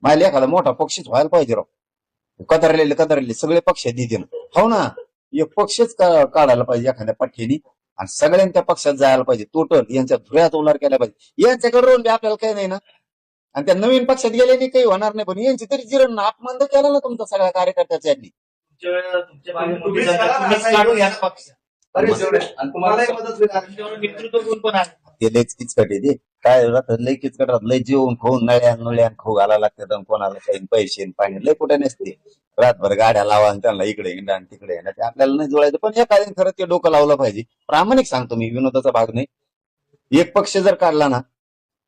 मला एखादा मोठा पक्षच व्हायला पाहिजे राव. कदरलेले सगळे पक्ष देतील. हो ना, एक पक्षच काढायला पाहिजे एखाद्या पठ्ठीने आणि सगळ्यांनी त्या पक्षात जायला पाहिजे. टोटल यांच्या धुळ्यात उलार केला पाहिजे. यांच्याकडे रोल बी आपल्याला काही नाही ना, आणि त्या नवीन पक्षात गेल्याने काही होणार नाही. पण यांची तरी जिरण अपमान तर केला ना तुमचा सगळ्या कार्यकर्त्याच्या यांनी. तुमच्या मागे मोठी जनता, तुम्हीच काढून घ्या ना पक्ष. आणि तुम्हालाही मदत होईल. आणि तेवढं नेतृत्व गुण पण आहे. ते लय किचकट आहे ते. काय राहतं लय किचकट राहत. लय जेवून खाऊन नळ्यान खाऊ घालायला लागतात आणि कोणाला काही पैसे आणि पाणी लय कुठे नसते. रातभर गाड्या लावा आणि त्यांना इकडे हिंडा आणि तिकडे हिंडा. ते आपल्याला नाही जुळायचं. पण एखाद्याने खरं ते डोकं लावलं पाहिजे. प्रामाणिक सांगतो मी, विनोदाचा भाग नाही. एक पक्ष जर काढला ना,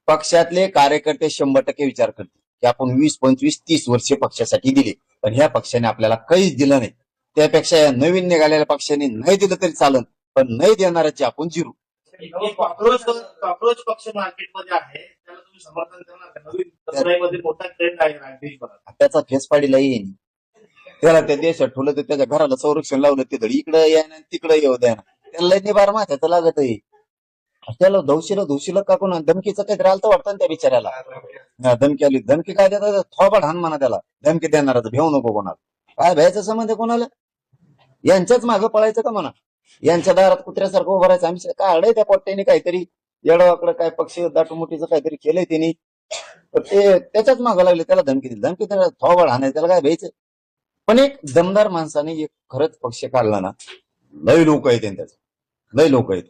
पक्षातले कार्यकर्ते 100% विचार करतील की आपण 20, 25, 30 वर्ष पक्षासाठी दिली, पण ह्या पक्षाने आपल्याला काहीच दिलं नाही. त्यापेक्षा या नवीन निघालेल्या पक्षाने नाही दिलं तरी चालन, पण नाही देणाऱ्याची आपण जिरू. कॉक्रोच पक्ष मार्केटमध्ये आहे, त्याला तुम्ही समर्थन करणार का? नवीन तरुणाईमध्ये मोठा ट्रेंड आहे राजकीय. त्याचा फेसपाडीला येईन. त्याला त्या देशात ठेवलं तर त्याच्या घराला संरक्षण लावलं तिथं इकडं या ना तिकडं येऊ द्या ना. त्याला निबार माथ्याचं लागत आहे. त्याला धौशीला का कोणा धमकीचं काहीतरी आलं तर वाटतं ना त्या बिचाऱ्याला. धमकी आली. धमकी काय देतात? थोबाड हाण म्हणा त्याला. धमकी देणारा भेऊ नको कोणाला. काय भ्यायचं संबंध कोणाला? यांच्याच मागं पळायचं का म्हणा. यांच्या दारात कुत्र्यासारखं उभं राहायचं. आम्ही काय अडय त्या पोट्ट्याने काहीतरी येडवाकडं काय पक्ष दाटमुटीचं काहीतरी केलंय त्यांनी, ते त्याच्याच मागं लागले. त्याला धमकी दिली. धमकी त्याला थोबाड हाणायचं. त्याला काय भ्यायचं? पण एक दमदार माणसाने एक खरंच पक्ष काढला ना, लय लोक आहेत त्यांच्याच, लय लोक आहेत.